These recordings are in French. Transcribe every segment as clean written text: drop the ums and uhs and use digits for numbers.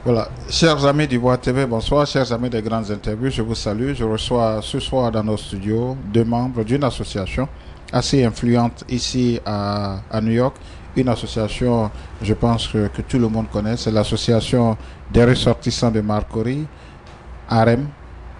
Voilà, chers amis du Bois TV, bonsoir, chers amis des grandes interviews, je vous salue. Je reçois ce soir dans nos studios deux membres d'une association assez influente ici à New York. Une association, je pense que tout le monde connaît, c'est l'association des ressortissants de Marcory, AREM.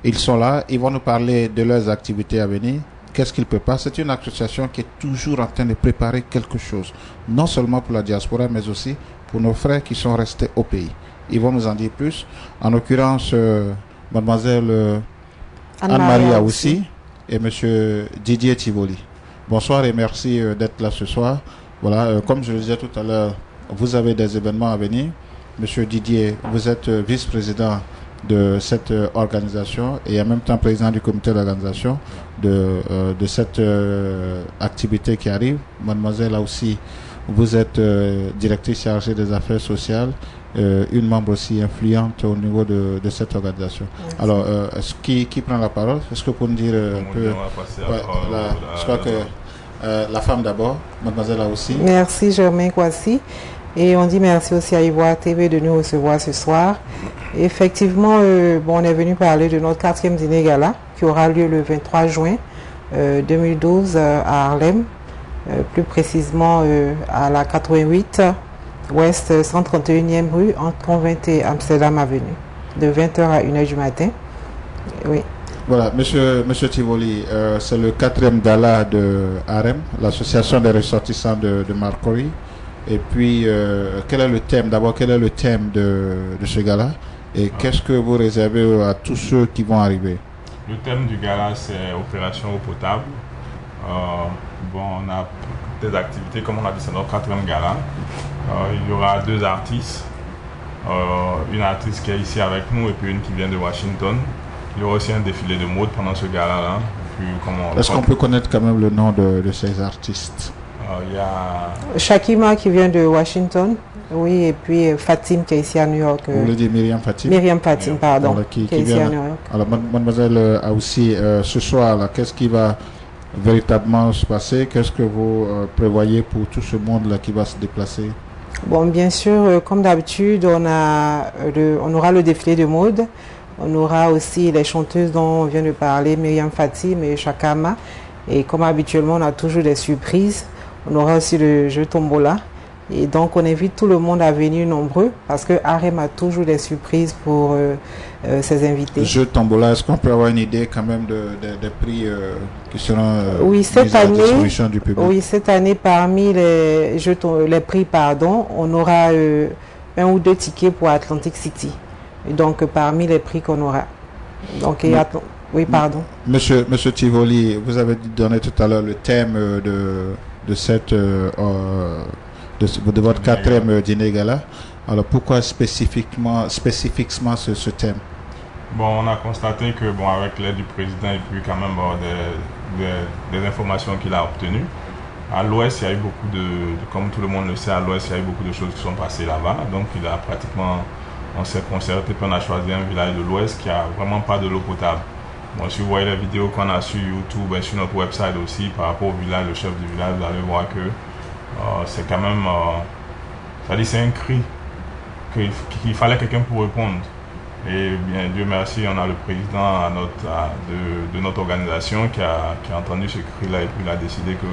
Ils sont là, ils vont nous parler de leurs activités à venir. Qu'est-ce qu'ils préparent? C'est une association qui est toujours en train de préparer quelque chose, non seulement pour la diaspora, mais aussi pour nos frères qui sont restés au pays. Ils vont nous en dire plus. En l'occurrence, mademoiselle Anne-Marie Aoussi et monsieur Didier Tivoli. Bonsoir et merci d'être là ce soir. Voilà, comme je le disais tout à l'heure, vous avez des événements à venir. Monsieur Didier, vous êtes vice-président de cette organisation et en même temps président du comité d'organisation de cette activité qui arrive. Mademoiselle Aoussi, vous êtes directrice chargée des affaires sociales, une membre aussi influente au niveau de cette organisation. Merci. Alors, qui prend la parole? Est-ce que vous pouvez nous dire un peu... je crois que la femme d'abord, mademoiselle Aoussi. Merci Germain Kwasi. Et on dit merci aussi à Ivoire TV de nous recevoir ce soir. Effectivement, on est venu parler de notre 4e dîner gala qui aura lieu le 23 juin 2012 à Harlem, plus précisément à la 88 Ouest 131e rue entre Convent et Amsterdam Avenue, de 20h à 1h du matin. Oui. Voilà, monsieur Tivoli, c'est le 4e gala de AREM, l'association des ressortissants de Marcory. Et puis, quel est le thème? D'abord, quel est le thème de ce gala? Et qu'est-ce que vous réservez à tous ceux qui vont arriver? Le thème du gala, c'est Opération eau potable. On a des activités, comme on a dit, c'est notre 4e gala. Il y aura 2 artistes. Une artiste qui est ici avec nous et puis une qui vient de Washington. Il y aura aussi un défilé de mode pendant ce gala-là. Est-ce qu'on peut connaître quand même le nom de ces artistes? Il y a Shakima qui vient de Washington, oui, et puis Fatim qui est ici à New York. Vous voulez dire Myriam Fatim? Myriam Fatim, pardon, qui est ici à New York. Alors, mademoiselle Aoussi, ce soir, qu'est-ce qui va véritablement se passer? Qu'est-ce que vous prévoyez pour tout ce monde-là qui va se déplacer? Bon, bien sûr, comme d'habitude, on aura le défilé de mode. On aura aussi les chanteuses dont on vient de parler, Myriam Fatim et Shakama. Et comme habituellement, on a toujours des surprises. On aura aussi le jeu Tombola. Et donc, on invite tout le monde à venir nombreux parce que AREM a toujours des surprises pour ses invités. Le jeu Tombola, est-ce qu'on peut avoir une idée quand même des prix qui seront oui, cette à année, disposition du public? Oui, cette année, parmi les prix, on aura 1 ou 2 tickets pour Atlantic City. Et donc, parmi les prix qu'on aura. Donc, il y a... Oui, pardon. Monsieur Tivoli, vous avez donné tout à l'heure le thème de votre 4e dîner gala. Alors pourquoi spécifiquement ce thème? On a constaté que avec l'aide du président et puis quand même des informations qu'il a obtenues, à l'ouest, il y a eu beaucoup comme tout le monde le sait, à l'ouest, il y a eu beaucoup de choses qui sont passées là-bas. Donc on s'est concerté, puis on a choisi un village de l'ouest qui a vraiment pas de l'eau potable. Si vous voyez les vidéos qu'on a sur YouTube et sur notre website aussi par rapport au village, le chef du village, vous allez voir que c'est quand même, c'est un cri qu'il fallait quelqu'un pour répondre. Et bien Dieu merci, on a le président de notre organisation qui a entendu ce cri-là et puis il a décidé que...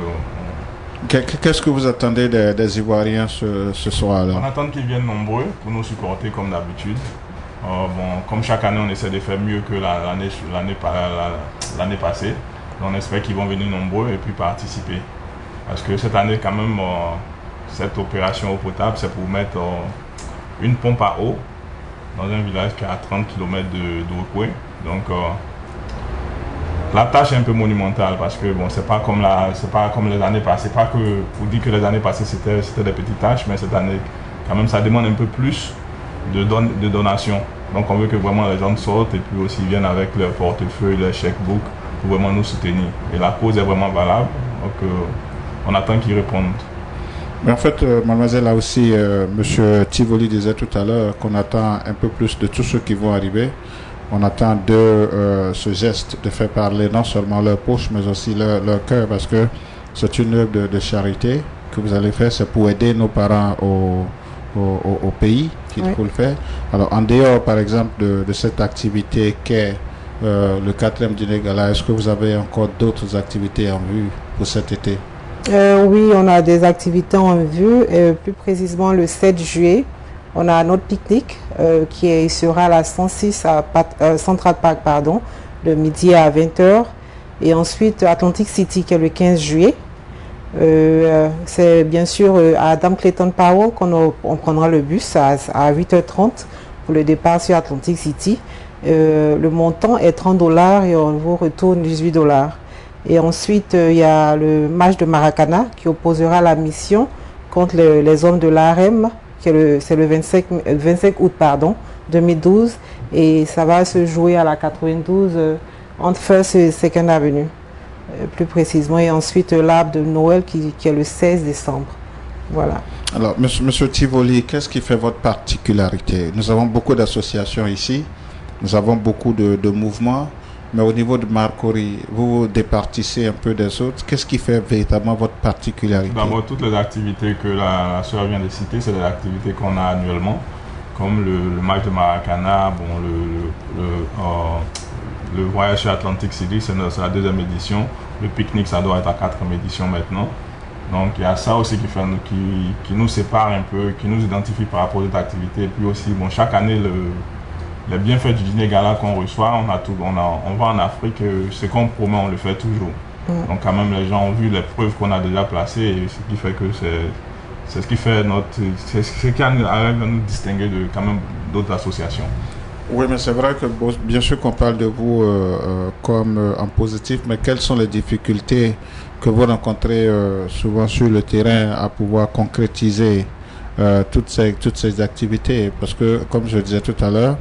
Qu'est-ce que vous attendez des Ivoiriens ce soir-là? On attend qu'ils viennent nombreux pour nous supporter comme d'habitude. Comme chaque année, on essaie de faire mieux que l'année passée. On espère qu'ils vont venir nombreux et puis participer. Parce que cette année, quand même, cette opération eau potable, c'est pour mettre une pompe à eau dans un village qui est à 30 km d'Okwe. Donc, la tâche est un peu monumentale parce que c'est pas comme les années passées. Pas que pour dire que les années passées, c'était des petites tâches, mais cette année, quand même, ça demande un peu plus de donations. Donc on veut que vraiment les gens sortent et puis aussi viennent avec leur portefeuille, leur checkbook pour vraiment nous soutenir. Et la cause est vraiment valable, donc on attend qu'ils répondent. Mais en fait, mademoiselle, là aussi, monsieur Tivoli disait tout à l'heure qu'on attend un peu plus de tous ceux qui vont arriver. On attend de ce geste de faire parler non seulement leur poche, mais aussi leur cœur, parce que c'est une œuvre de charité que vous allez faire, c'est pour aider nos parents au pays qu'il faut le faire. Alors, en dehors, par exemple, de cette activité qu'est le 4e dîner gala, est-ce que vous avez encore d'autres activités en vue pour cet été? Oui, on a des activités en vue. Plus précisément, le 7 juillet, on a notre pique-nique qui sera à la 106 à Central Park, pardon, de midi à 20h. Et ensuite, Atlantic City, qui est le 15 juillet. C'est bien sûr à Adam Clayton Powell qu'on prendra le bus à 8h30 pour le départ sur Atlantic City. Le montant est $30 et on vous retourne $18. Et ensuite, il y a le match de Maracana qui opposera la mission contre les hommes de l'ARM, c'est le 25 août 2012. Et ça va se jouer à la 92 entre First et Second Avenue, plus précisément. Et ensuite, l'arbre de Noël qui est le 16 décembre. Voilà. Alors, monsieur Tivoli, qu'est-ce qui fait votre particularité? Nous avons beaucoup d'associations ici, nous avons beaucoup de mouvements. Mais au niveau de Marcory, vous vous départissez un peu des autres. Qu'est-ce qui fait véritablement votre particularité? D'abord, toutes les activités que la sœur vient de citer, c'est des activités qu'on a annuellement, comme le match de Maracana, le voyage sur Atlantic City, c'est la 2e édition. Le pique-nique, ça doit être à 4e édition maintenant. Donc, il y a ça aussi qui nous sépare un peu, qui nous identifie par rapport aux autres activités. Et puis aussi, chaque année, les bienfaits du dîner gala qu'on reçoit, on va en Afrique, ce qu'on promet, on le fait toujours. Donc quand même les gens ont vu les preuves qu'on a déjà placées, et ce qui fait que c'est ce qui fait c'est ce qui arrive à nous distinguer de quand même d'autres associations. Oui, mais c'est vrai que bien sûr qu'on parle de vous comme en positif, mais quelles sont les difficultés que vous rencontrez souvent sur le terrain à pouvoir concrétiser toutes ces activités? Parce que, comme je le disais tout à l'heure,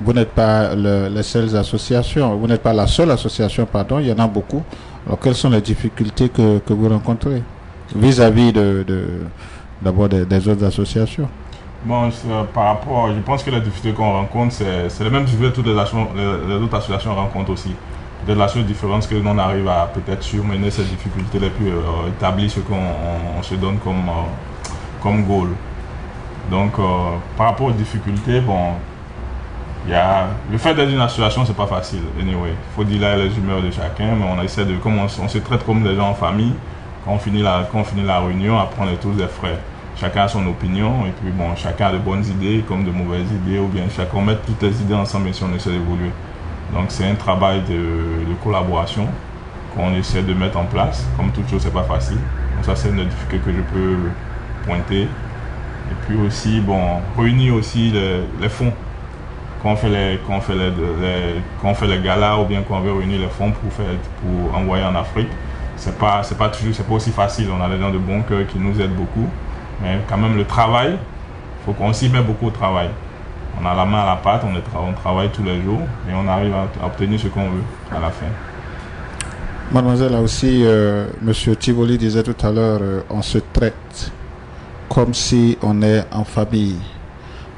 vous n'êtes pas les seules associations, vous n'êtes pas la seule association, pardon, il y en a beaucoup. Alors, quelles sont les difficultés que vous rencontrez vis-à-vis d'abord des autres associations? Par rapport, je pense que les difficultés qu'on rencontre, c'est les mêmes difficultés que toutes les autres associations rencontrent aussi. Peut-être la seule différence que l'on arrive à peut-être surmener ces difficultés et puis établir ce qu'on se donne comme goal. Donc, par rapport aux difficultés, le fait d'être une association, c'est pas facile. Anyway, il faut dire là les humeurs de chacun, mais on essaie on se traite comme des gens en famille. Quand on finit la réunion, après on est tous des frères. Chacun a son opinion, et puis chacun a de bonnes idées comme de mauvaises idées, ou bien chacun met toutes les idées ensemble et si on essaie d'évoluer. Donc c'est un travail de collaboration qu'on essaie de mettre en place. Comme toute chose, c'est pas facile. Donc ça, c'est une difficulté que je peux pointer. Et puis aussi, réunir aussi les fonds. Quand on fait les galas ou bien quand on veut réunir les fonds pour envoyer en Afrique, c'est pas aussi facile. On a des gens de bon cœur qui nous aident beaucoup, mais quand même le travail, il faut qu'on s'y mette beaucoup au travail. On a la main à la pâte, on travaille tous les jours et on arrive à obtenir ce qu'on veut à la fin. Mademoiselle, là aussi, monsieur Tivoli disait tout à l'heure, on se traite comme si on est en famille.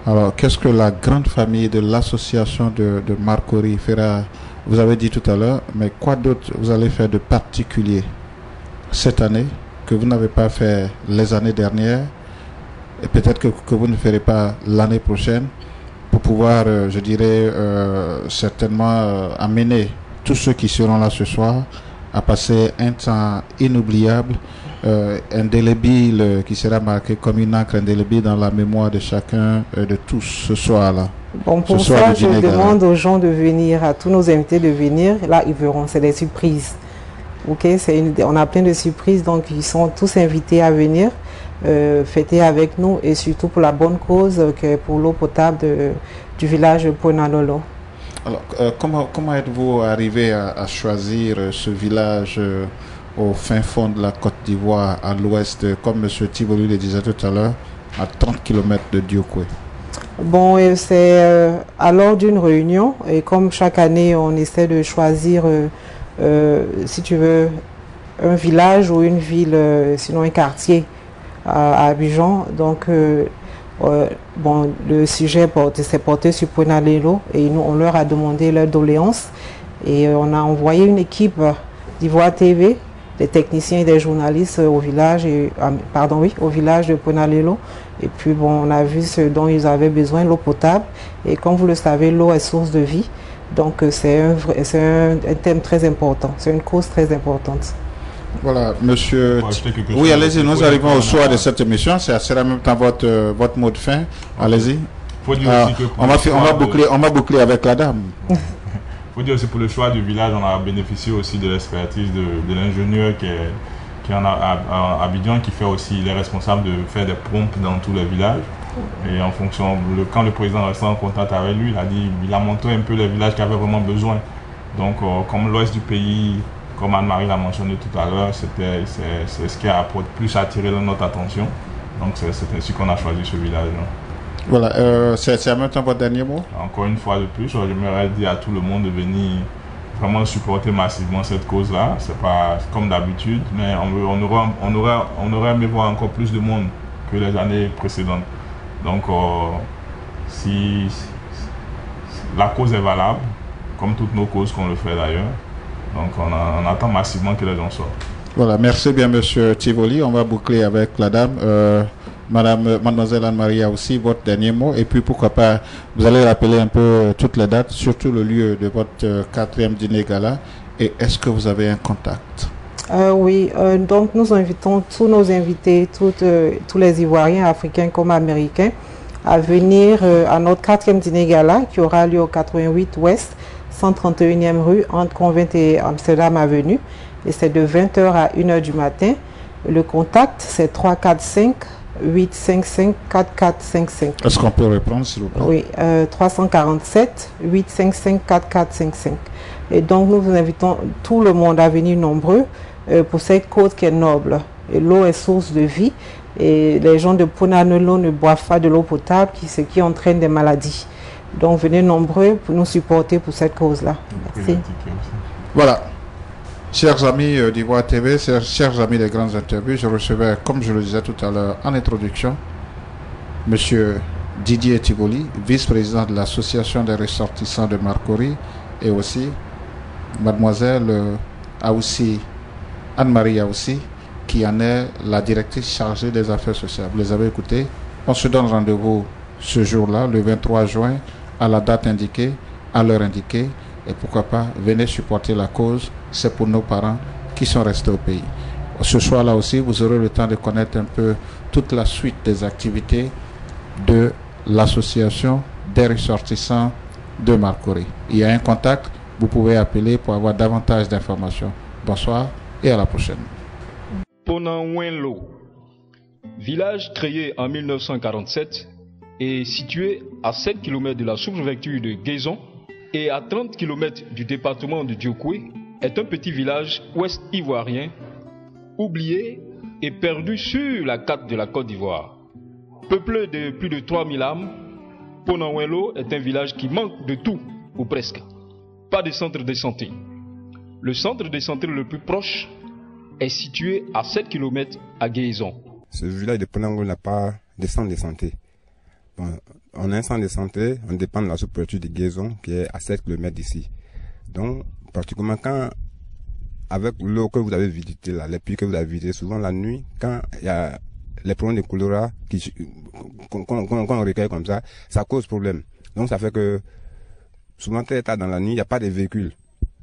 Alors, qu'est-ce que la grande famille de l'association de Marcory fera? Vous avez dit tout à l'heure, mais quoi d'autre vous allez faire de particulier cette année que vous n'avez pas fait les années dernières et peut-être que vous ne ferez pas l'année prochaine pour pouvoir, je dirais, certainement amener tous ceux qui seront là ce soir à passer un temps inoubliable, indélébile, qui sera marqué comme une encre indélébile dans la mémoire de chacun de tous ce soir-là. Pour ça, je demande aux gens de venir, à tous nos invités de venir. Là, ils verront, c'est des surprises. Ok, on a plein de surprises, donc ils sont tous invités à venir fêter avec nous et surtout pour la bonne cause que pour l'eau potable du village Ponalolo. Alors, comment êtes-vous arrivé à choisir ce village au fin fond de la Côte d'Ivoire, à l'ouest, comme M. Tivoli le disait tout à l'heure, à 30 km de Diokwe? C'est à l'ordre d'une réunion et comme chaque année on essaie de choisir, si tu veux, un village ou une ville, sinon un quartier à Abidjan. Donc, le sujet s'est porté sur Ponalelo et nous, on leur a demandé leur doléance et on a envoyé une équipe d'Ivoire TV des techniciens et des journalistes au village, au village de Ponalelo. Et puis bon, on a vu ce dont ils avaient besoin, l'eau potable. Et comme vous le savez, l'eau est source de vie. Donc c'est un thème très important, c'est une cause très importante. Voilà, monsieur. Oui, allez-y, nous arrivons au soir de cette émission. C'est en même temps votre mot de fin. Allez-y. On va boucler avec la dame. Il faut dire aussi pour le choix du village, on a bénéficié aussi de l'expertise de l'ingénieur qui est à Abidjan, qui fait aussi, il est responsable de faire des pompes dans tous les villages. Et en fonction, quand le président restait en contact avec lui, il a montré un peu les villages qui avaient vraiment besoin. Donc, comme l'ouest du pays, comme Anne-Marie l'a mentionné tout à l'heure, c'est ce qui a plus attiré notre attention. Donc, c'est ainsi qu'on a choisi ce village. Voilà, c'est en même temps votre dernier mot? Encore une fois de plus, j'aimerais dire à tout le monde de venir vraiment supporter massivement cette cause-là. C'est pas comme d'habitude, mais on aurait aimé voir encore plus de monde que les années précédentes. Donc, si la cause est valable, comme toutes nos causes qu'on le fait d'ailleurs, donc on attend massivement que les gens sortent. Voilà, merci bien monsieur Tivoli. On va boucler avec la dame. Mademoiselle Anne-Marie a aussi votre dernier mot. Et puis pourquoi pas, vous allez rappeler un peu toutes les dates, surtout le lieu de votre 4e dîner gala. Et est-ce que vous avez un contact? Oui, donc nous invitons tous nos invités, tous les Ivoiriens, africains comme américains, à venir à notre 4e dîner gala qui aura lieu au 88 Ouest, 131e rue, entre Convent et Amsterdam Avenue. Et c'est de 20h à 1h du matin. Le contact, c'est 345 855 4455. Est-ce qu'on peut répondre, s'il vous plaît? Oui, 347 855 4455. Et donc, nous vous invitons tout le monde à venir nombreux pour cette cause qui est noble. Et l'eau est source de vie. Et les gens de Ponalelo ne boivent pas de l'eau potable, ce qui entraîne des maladies. Donc, venez nombreux pour nous supporter pour cette cause-là. Merci. Voilà. Chers amis d'Ivoire TV, chers amis des grandes interviews, je recevais, comme je le disais tout à l'heure en introduction, monsieur Didier Tivoli, vice-président de l'association des ressortissants de Marcory, et aussi mademoiselle Anne-Marie Aoussi, qui en est la directrice chargée des affaires sociales. Vous les avez écoutés. On se donne rendez-vous ce jour-là, le 23 juin, à la date indiquée, à l'heure indiquée. Et pourquoi pas, venez supporter la cause. C'est pour nos parents qui sont restés au pays. Ce soir-là aussi, vous aurez le temps de connaître un peu toute la suite des activités de l'association des ressortissants de Marcory. Il y a un contact, vous pouvez appeler pour avoir davantage d'informations. Bonsoir et à la prochaine. Ponanwenlo, village créé en 1947 et situé à 7 km de la sous-préfecture de Guézon et à 30 km du département de Diokoué, est un petit village ouest-ivoirien, oublié et perdu sur la carte de la Côte d'Ivoire. Peuplé de plus de 3000 âmes, Ponanwenlo est un village qui manque de tout, ou presque. Pas de centre de santé. Le centre de santé le plus proche est situé à 7 km à Guézon. Ce village de Ponanwenlo n'a pas de centre de santé. Bon, on a un centre de santé, on dépend de la sous-préfecture de Guézon qui est à 7 km d'ici. Donc, particulièrement quand, avec l'eau que vous avez visité là, les puits que vous avez visités, souvent la nuit, quand il y a les problèmes de choléra qu'on recueille comme ça cause problème. Donc ça fait que souvent très tard dans la nuit, il n'y a pas de véhicules.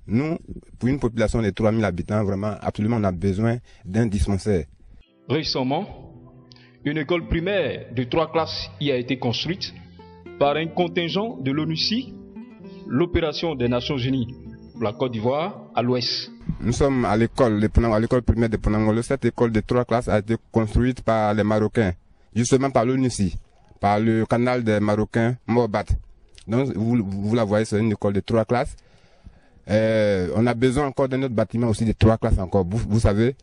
Nous, pour une population de 3000 habitants, vraiment, absolument, on a besoin d'un dispensaire. Récemment, une école primaire de 3 classes y a été construite par un contingent de l'ONUCI, l'opération des Nations Unies pour la Côte d'Ivoire, à l'ouest. Nous sommes à l'école primaire de Ponanwenlo. Cette école de 3 classes a été construite par les Marocains, justement par l'ONUCI, par le canal des Marocains Morbat. Donc, vous la voyez, c'est une école de 3 classes. On a besoin encore d'un autre bâtiment aussi de 3 classes encore. Vous savez,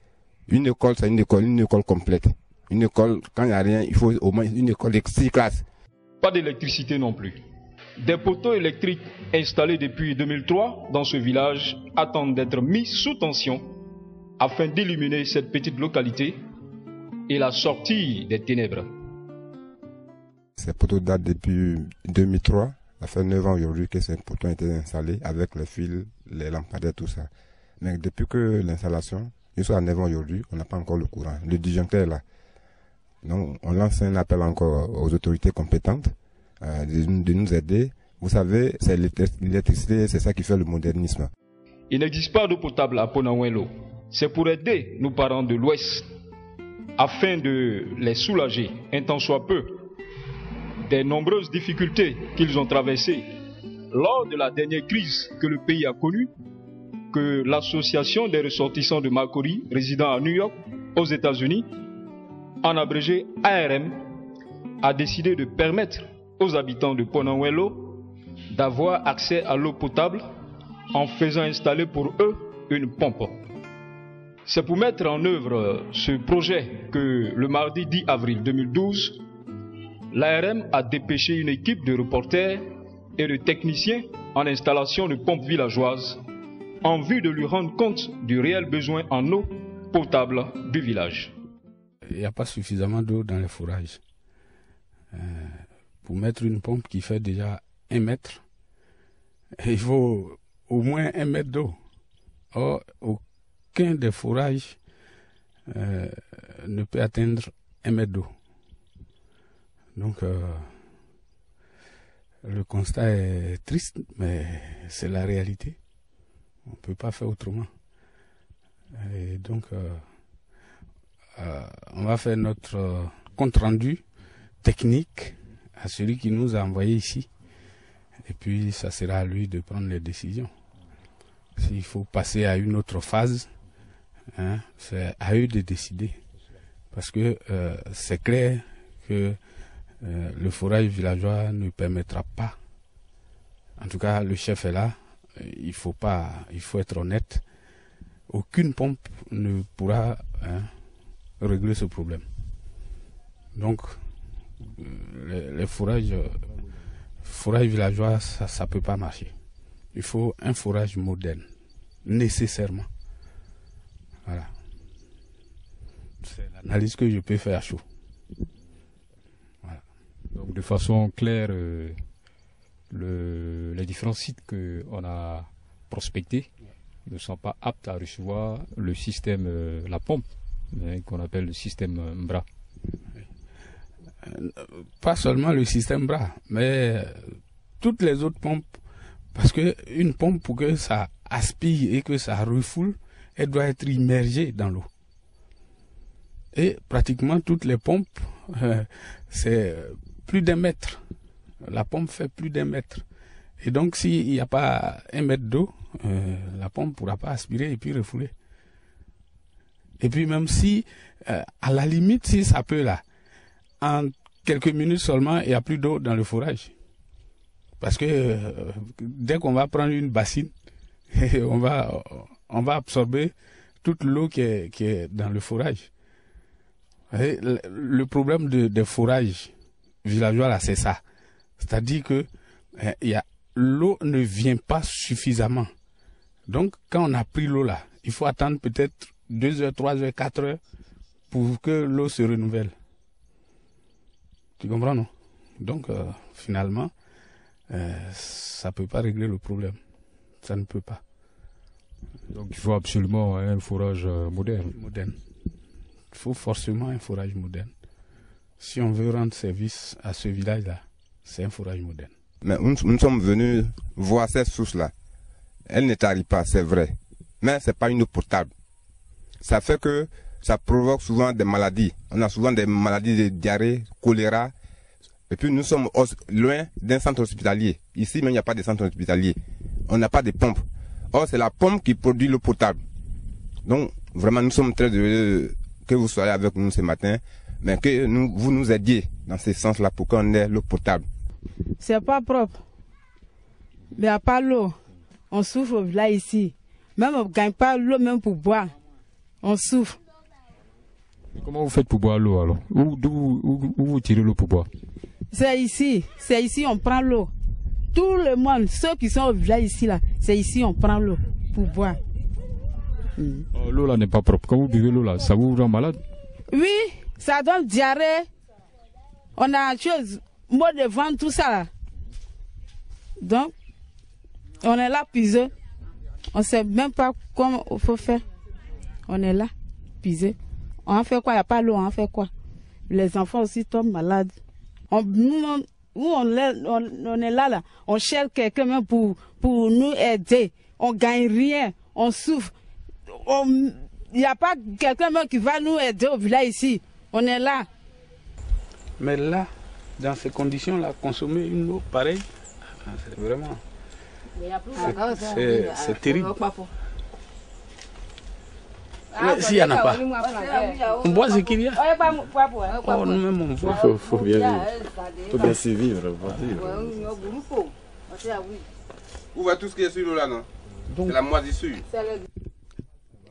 une école, c'est une école complète. Une école, quand il n'y a rien, il faut au moins une école de 6 classes. Pas d'électricité non plus. Des poteaux électriques installés depuis 2003 dans ce village attendent d'être mis sous tension afin d'illuminer cette petite localité et la sortie des ténèbres. Ces poteaux datent depuis 2003. Ça fait 9 ans aujourd'hui que ces poteaux ont été installés avec les fils, les lampadaires, tout ça. Mais depuis que l'installation, jusqu'à 9 ans aujourd'hui, on n'a pas encore le courant. Le disjoncteur est là. Donc, on lance un appel encore aux autorités compétentes de nous aider. Vous savez, c'est l'électricité, c'est ça qui fait le modernisme. Il n'existe pas d'eau potable à Ponawelo. C'est pour aider nos parents de l'Ouest, afin de les soulager, un tant soit peu, des nombreuses difficultés qu'ils ont traversées lors de la dernière crise que le pays a connue, que l'association des ressortissants de Makori résidant à New York, aux États-Unis, en abrégé ARM, a décidé de permettre aux habitants de Ponawelo d'avoir accès à l'eau potable en faisant installer pour eux une pompe. C'est pour mettre en œuvre ce projet que le mardi 10 avril 2012, l'ARM a dépêché une équipe de reporters et de techniciens en installation de pompes villageoises en vue de lui rendre compte du réel besoin en eau potable du village. Il n'y a pas suffisamment d'eau dans les fourrages. Pour mettre une pompe qui fait déjà 1 mètre, il faut au moins 1 mètre d'eau. Or, aucun des fourrages ne peut atteindre 1 mètre d'eau. Donc, le constat est triste, mais c'est la réalité. On ne peut pas faire autrement. Et donc, on va faire notre compte-rendu technique à celui qui nous a envoyé ici. Et puis, ça sera à lui de prendre les décisions. S'il faut passer à une autre phase, hein, c'est à eux de décider. Parce que c'est clair que le forage villageois ne permettra pas. En tout cas, le chef est là. Il faut être honnête. Aucune pompe ne pourra régler ce problème. Donc, les forages villageois, ça ne peut pas marcher. Il faut un forage moderne, nécessairement. Voilà. C'est l'analyse que je peux faire à chaud. Voilà. Donc, de façon claire, les différents sites qu'on a prospectés ne sont pas aptes à recevoir le système, la pompe, qu'on appelle le système Mbra. Pas seulement le système Mbra, mais toutes les autres pompes. Parce qu'une pompe, pour que ça aspire et que ça refoule, elle doit être immergée dans l'eau. Et pratiquement toutes les pompes, c'est plus d'1 mètre. La pompe fait plus d'1 mètre. Et donc, s'il n'y a pas 1 mètre d'eau, la pompe ne pourra pas aspirer et puis refouler. Et puis même si, à la limite, si ça peut là, en quelques minutes seulement, il n'y a plus d'eau dans le forage. Parce que dès qu'on va prendre une bassine, on va absorber toute l'eau qui est dans le forage. Et le problème des forages villageois là, c'est ça. C'est-à-dire que l'eau ne vient pas suffisamment. Donc, quand on a pris l'eau là, il faut attendre peut-être 2 heures, 3 heures, 4 heures pour que l'eau se renouvelle. Tu comprends, non? Donc, finalement, ça ne peut pas régler le problème. Ça ne peut pas. Donc, il faut absolument un forage moderne. Moderne. Il faut forcément un forage moderne. Si on veut rendre service à ce village-là, c'est un forage moderne. Mais nous sommes venus voir cette source-là. Elle ne tarit pas, c'est vrai. Mais ce n'est pas une eau potable. Ça fait que ça provoque souvent des maladies. On a souvent des maladies de diarrhée, choléra. Et puis nous sommes loin d'un centre hospitalier. Ici même, il n'y a pas de centre hospitalier. On n'a pas de pompe. Or, c'est la pompe qui produit l'eau potable. Donc, vraiment, nous sommes très heureux que vous soyez avec nous ce matin, mais que vous nous aidiez dans ce sens-là pour qu'on ait l'eau potable. C'est pas propre. Il n'y a pas l'eau. On souffre là ici. Même on ne gagne pas l'eau même pour boire. On souffre. Mais comment vous faites pour boire l'eau alors? Où vous tirez l'eau pour boire? C'est ici on prend l'eau. Tout le monde, ceux qui sont au village ici là, c'est ici on prend l'eau pour boire. L'eau là n'est pas propre. Quand vous buvez l'eau là, ça vous rend malade? Oui, ça donne diarrhée. On a chose, maux de ventre, tout ça là. Donc, on est là puisé. On ne sait même pas comment il faut faire. On est là. puiser. On en fait quoi? Il n'y a pas l'eau, on en fait quoi? Les enfants aussi tombent malades. Nous, on est là, on cherche quelqu'un même pour nous aider. On ne gagne rien, on souffre. Il n'y a pas quelqu'un même qui va nous aider au village ici. On est là. Mais là, dans ces conditions-là, consommer une eau pareille, c'est vraiment... C'est terrible. Mais s'il n'y en a pas, on boit ce qu'il y a. Oh, nous-mêmes, on boit. Il faut bien vivre. Il faut bien s'y vivre. Où va tout ce qui est sur l'eau là, non? C'est la moisissure.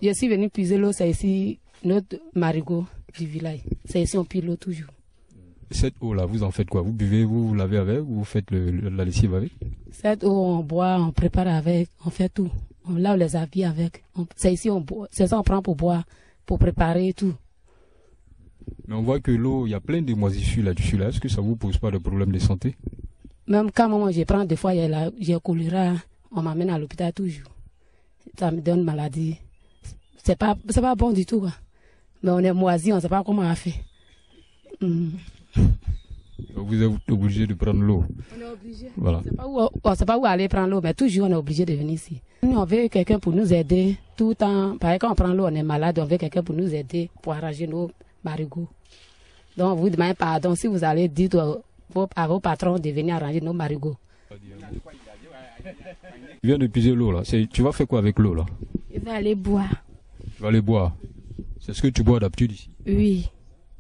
Je suis venu puiser l'eau, c'est ici notre marigot du village. C'est ici on pille l'eau toujours. Cette eau-là, vous en faites quoi? Vous buvez, vous lavez avec, ou vous faites la lessive avec? Cette eau, on boit, on prépare avec, on fait tout. On lave les habits avec. C'est ici on boit, c'est ça on prend pour boire, pour préparer tout. Mais on voit que l'eau, il y a plein de moisissures là-dessus. Est-ce que ça vous pose pas de problème de santé? Même quand moi je prends des fois, j'ai choléra, on m'amène à l'hôpital toujours. Ça me donne maladie. C'est pas bon du tout, quoi. Mais on est moisi, on ne sait pas comment on a fait. Vous êtes obligé de prendre l'eau. On est obligé. Voilà. On ne sait pas où aller prendre l'eau, mais toujours on est obligé de venir ici. Nous, on veut quelqu'un pour nous aider tout le temps. Par exemple, quand on prend l'eau, on est malade, on veut quelqu'un pour nous aider, pour arranger nos marigots. Donc, vous demandez pardon si vous allez dire à vos patrons de venir arranger nos marigots. Tu viens de puiser l'eau là. Tu vas faire quoi avec l'eau là? Je vais aller boire. Tu vas aller boire. C'est ce que tu bois d'habitude ici? Oui.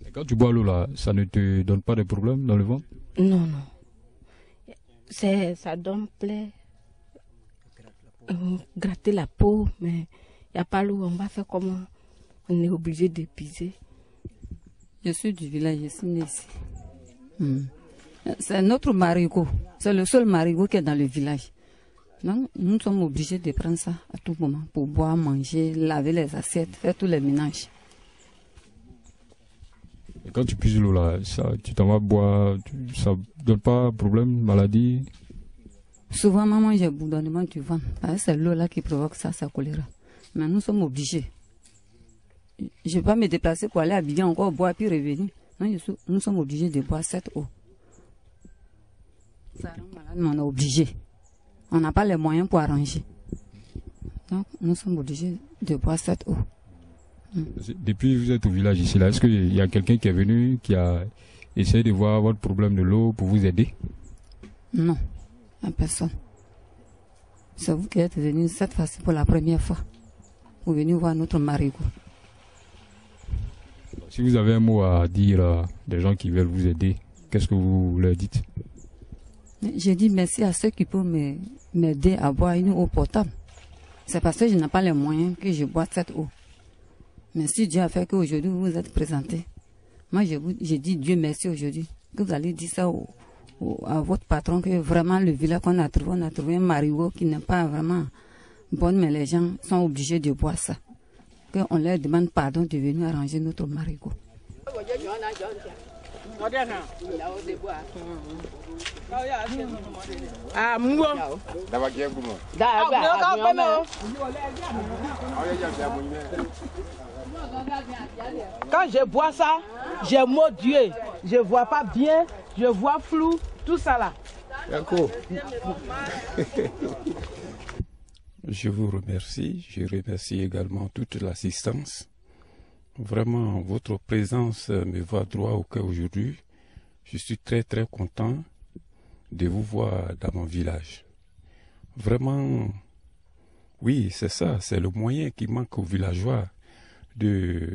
Et quand tu bois l'eau là, ça ne te donne pas de problème dans le ventre? Non, non. Ça donne plaisir. Gratter la peau, mais il n'y a pas l'eau. On va faire comment? On est obligé de puiser. Je suis du village, je suis née ici. C'est notre marigot. C'est le seul marigot qui est dans le village. Donc, nous sommes obligés de prendre ça à tout moment pour boire, manger, laver les assiettes, faire tous les ménages. Et quand tu puises l'eau là, tu t'en vas boire, ça ne donne pas problème, maladie? Souvent, maman, j'ai bourdonnement du ventre. C'est l'eau là qui provoque ça choléra. Mais nous sommes obligés. Je ne vais pas me déplacer pour aller habiller encore, boire puis revenir. Non, nous sommes obligés de boire cette eau. Ça rend malade, mais on est obligé. On n'a pas les moyens pour arranger. Donc, nous sommes obligés de boire cette eau. Depuis que vous êtes au village ici, là, est-ce qu'il y a quelqu'un qui est venu, qui a essayé de voir votre problème de l'eau pour vous aider? Non, à personne. C'est vous qui êtes venu cette fois-ci pour la première fois. Vous venez voir notre marigot. Si vous avez un mot à dire à des gens qui veulent vous aider, qu'est-ce que vous leur dites? Je dis merci à ceux qui peuvent m'aider à boire une eau potable. C'est parce que je n'ai pas les moyens que je bois cette eau. Mais si Dieu a fait qu'aujourd'hui vous vous êtes présentés, moi je dis Dieu merci aujourd'hui. Que vous allez dire ça à votre patron que vraiment le village qu'on a trouvé un marigot qui n'est pas vraiment bon, mais les gens sont obligés de boire ça. Qu'on leur demande pardon de venir arranger notre marigot. Quand je bois ça, je mot Dieu. Je vois pas bien, je vois flou, tout ça là. D'accord. Je vous remercie. Je remercie également toute l'assistance. Vraiment, votre présence me va droit au cœur aujourd'hui. Je suis très très content de vous voir dans mon village. Vraiment, oui, c'est ça, c'est le moyen qui manque aux villageois de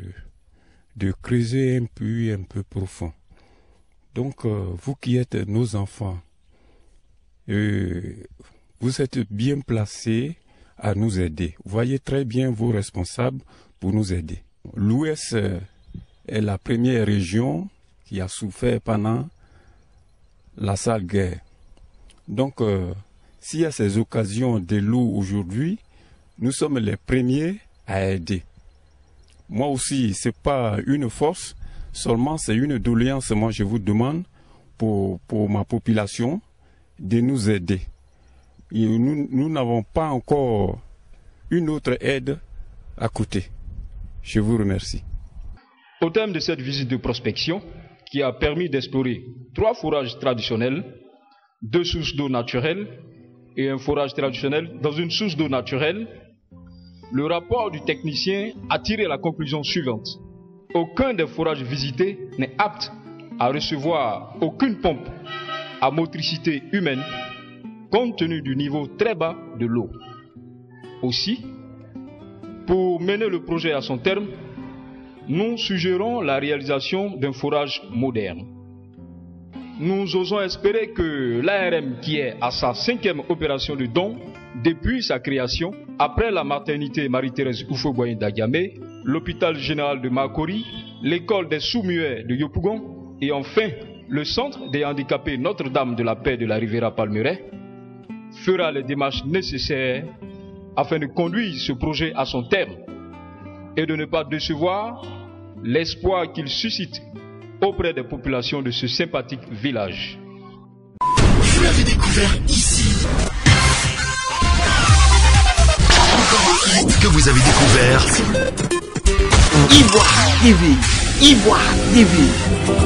creuser un puits un peu profond. Donc, vous qui êtes nos enfants, vous êtes bien placés à nous aider. Voyez très bien vos responsables pour nous aider. L'Ouest est la première région qui a souffert pendant la sale guerre. Donc, s'il y a ces occasions de l'eau aujourd'hui, nous sommes les premiers à aider. Moi aussi, ce n'est pas une force, seulement c'est une doléance. Moi, je vous demande pour ma population de nous aider. Et nous n'avons pas encore une autre aide à côté. Je vous remercie. Au terme de cette visite de prospection, qui a permis d'explorer 3 forages traditionnels, 2 sources d'eau naturelles et un forage traditionnel dans une source d'eau naturelle, le rapport du technicien a tiré la conclusion suivante. Aucun des forages visités n'est apte à recevoir aucune pompe à motricité humaine compte tenu du niveau très bas de l'eau. Aussi, pour mener le projet à son terme, nous suggérons la réalisation d'un forage moderne. Nous osons espérer que l'ARM, qui est à sa 5e opération de don depuis sa création, après la maternité Marie-Thérèse Houphouët-Boigny d'Agamé, l'hôpital général de Makori, l'école des sous-muets de Yopougon et enfin le centre des handicapés Notre-Dame de la Paix de la Riviera Palmeraie, fera les démarches nécessaires afin de conduire ce projet à son terme et de ne pas décevoir l'espoir qu'il suscite auprès des populations de ce sympathique village. Vous l'avez découvert ici. Encore un hit que vous avez découvert. Ivoire TV. Ivoire TV.